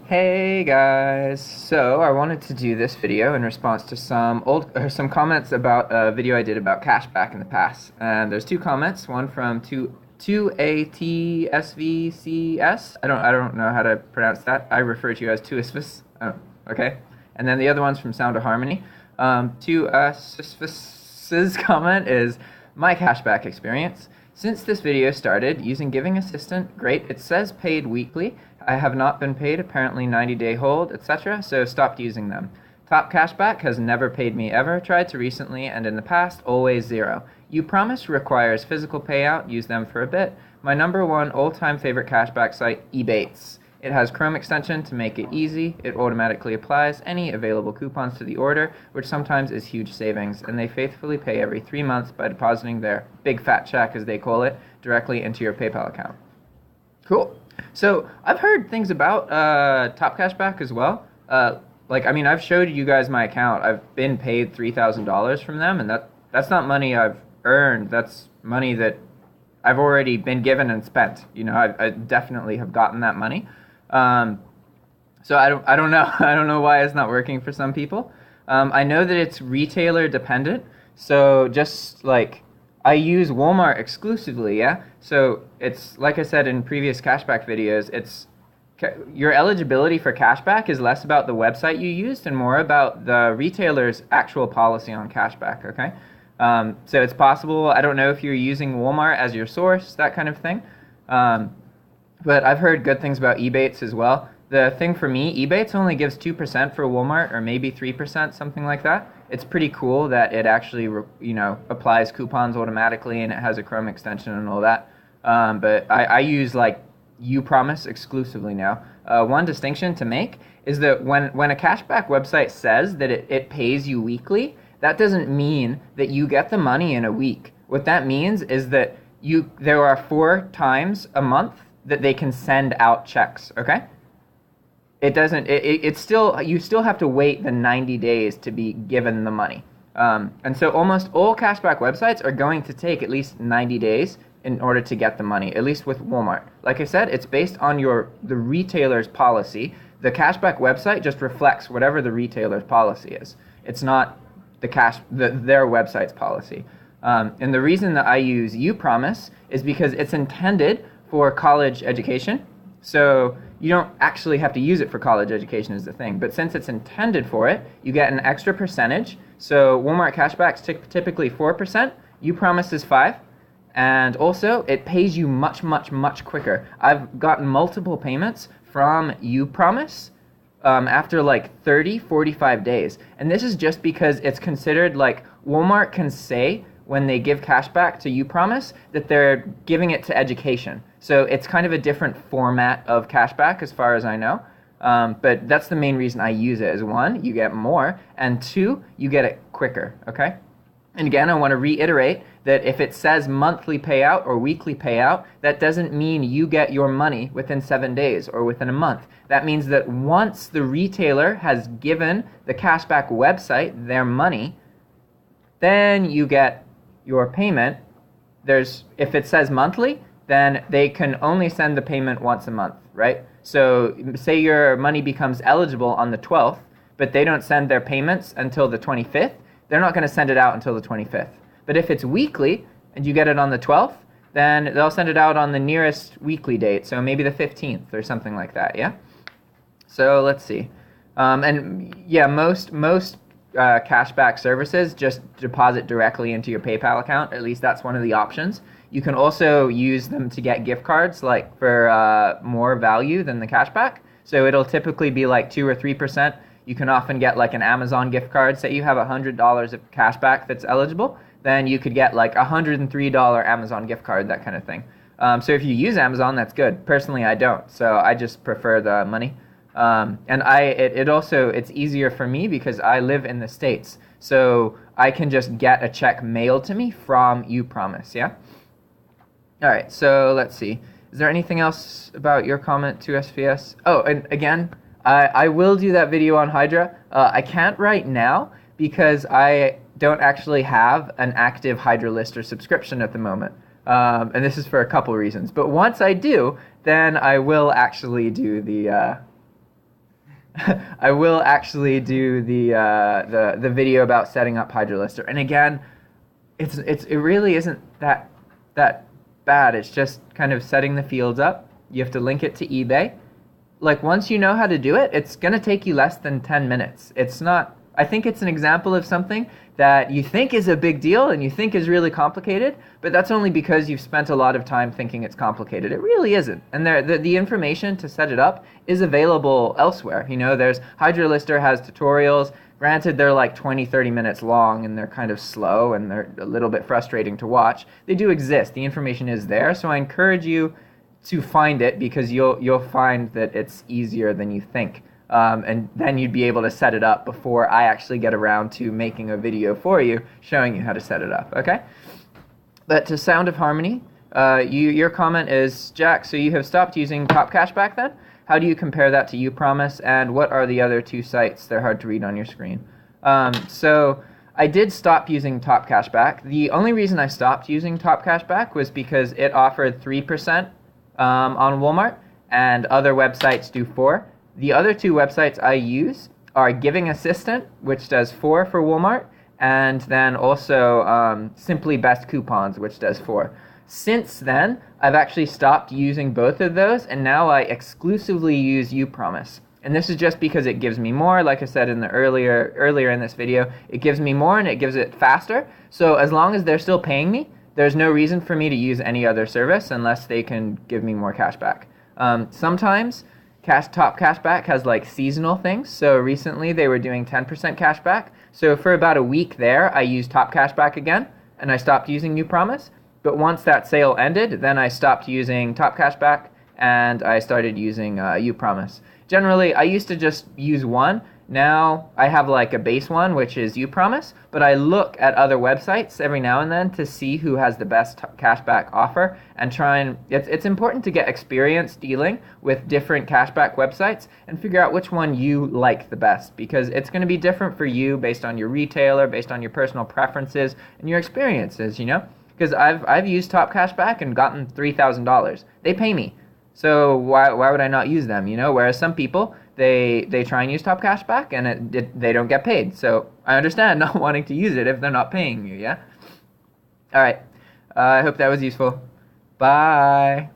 Hey guys, so I wanted to do this video in response to some comments about a video I did about cashback in the past. And there's two comments, one from two a Tsvs. I don't know how to pronounce that. I refer to you as Tcsvs. Oh, okay. And then the other one's from Sound of Harmony. Tcsvs' comment is my cashback experience. Since this video started, using Giving Assistant, great. It says paid weekly. I have not been paid, apparently 90-day hold, etc., so stopped using them. Top Cashback has never paid me ever, tried to recently, and in the past, always zero. Promise requires physical payout, use them for a bit. My number one all-time favorite cashback site, Ebates. It has Chrome extension to make it easy. It automatically applies any available coupons to the order, which sometimes is huge savings, and they faithfully pay every 3 months by depositing their big fat check, as they call it, directly into your PayPal account. Cool. So I've heard things about Top Cashback as well. I've showed you guys my account. I've been paid $3,000 from them, and that's not money I've earned. That's money that I've already been given and spent. I definitely have gotten that money. So I don't know. I don't know why it's not working for some people. I know that it's retailer dependent. So just like I use Walmart exclusively, yeah? So it's, like I said in previous cashback videos, your eligibility for cashback is less about the website you used and more about the retailer's actual policy on cashback, okay? So it's possible, I don't know if you're using Walmart as your source, that kind of thing. But I've heard good things about Ebates as well. The thing for me, Ebates only gives 2% for Walmart, or maybe 3%, something like that. It's pretty cool that it actually, applies coupons automatically and it has a Chrome extension and all that. But I use Promise exclusively now. One distinction to make is that when a cashback website says that it pays you weekly, that doesn't mean that you get the money in a week. What that means is that there are 4 times a month that they can send out checks, okay? You still have to wait the 90 days to be given the money. And so almost all cashback websites are going to take at least 90 days in order to get the money, at least with Walmart. Like I said, it's based on the retailer's policy. The cashback website just reflects whatever the retailer's policy is. It's not their website's policy. And the reason that I use Promise is because it's intended for college education. So you don't actually have to use it for college education is the thing. But since it's intended for it, you get an extra percentage. So Walmart cashback's typically 4%. Promise is 5%. And also, it pays you much, much, much quicker. I've gotten multiple payments from Promise after 30, 45 days. And this is just because it's considered Walmart can say when they give cashback to Promise that they're giving it to education. So it's kind of a different format of cashback as far as I know. But that's the main reason I use it. Is 1, you get more, and 2, you get it quicker, okay? And again, I want to reiterate that if it says monthly payout or weekly payout, that doesn't mean you get your money within 7 days or within a month. That means that once the retailer has given the cashback website their money, then you get your payment. If it says monthly, then they can only send the payment once a month, right? So say your money becomes eligible on the 12th, but they don't send their payments until the 25th, they're not going to send it out until the 25th. But if it's weekly and you get it on the 12th, then they'll send it out on the nearest weekly date, so maybe the 15th or something like that, yeah? So let's see. Most cashback services just deposit directly into your PayPal account. At least that's one of the options. You can also use them to get gift cards for more value than the cashback. So it'll typically be 2 or 3%. You can often get an Amazon gift card. Say you have $100 of cashback that's eligible, then you could get a $103 Amazon gift card, that kind of thing. So if you use Amazon, that's good. Personally, I don't. So I just prefer the money. It's easier for me because I live in the States. So I can just get a check mailed to me from Promise, yeah? All right, so let's see. Is there anything else about your comment to SVS? Oh, and again, I will do that video on Hydra. I can't right now because I don't actually have an active Hydra Lister subscription at the moment. And this is for a couple reasons. But once I do, then I will actually do I will actually do the video about setting up Hydra Lister. And again, it really isn't that bad. It's just kind of setting the fields up. You have to link it to eBay. Like, once you know how to do it, it's going to take you less than 10 minutes. It's not, I think it's an example of something that you think is a big deal and you think is really complicated, but that's only because you've spent a lot of time thinking it's complicated. It really isn't. And the information to set it up is available elsewhere. You know, there's Hydra Lister has tutorials. Granted, they're like 20, 30 minutes long, and they're kind of slow, and they're a little bit frustrating to watch. They do exist. The information is there, so I encourage you to find it, because you'll find that it's easier than you think. And then you'd be able to set it up before I actually get around to making a video for you showing you how to set it up, okay? But to Sound of Harmony, your comment is, Jack, so you have stopped using Top Cashback then? How do you compare that to uPromise, and what are the other two sites? They're hard to read on your screen. So I did stop using Top Cashback. The only reason I stopped using Top Cashback was because it offered 3% on Walmart, and other websites do 4%. The other two websites I use are Giving Assistant, which does 4% for Walmart, and then also Simply Best Coupons, which does 4%. Since then, I've actually stopped using both of those, and now I exclusively use uPromise. And this is just because it gives me more. Like I said in the earlier in this video, it gives me more and it gives it faster. So as long as they're still paying me, there's no reason for me to use any other service unless they can give me more cash back. Sometimes Top Cashback has like seasonal things. So recently they were doing 10% cash back. So for about a week there, I used Top Cashback again, and I stopped using uPromise. But once that sale ended, then I stopped using Top Cashback and I started using uPromise. Generally, I used to just use one. Now I have like a base one, which is uPromise, but I look at other websites every now and then to see who has the best cashback offer and try and, it's important to get experience dealing with different cashback websites and figure out which one you like the best, because it's going to be different for you based on your retailer, based on your personal preferences and your experiences, you know? Because I've used Top Cashback and gotten $3,000. They pay me. So why would I not use them, you know? Whereas some people, they try and use Top Cashback and they don't get paid. So I understand not wanting to use it if they're not paying you, yeah? All right. I hope that was useful. Bye.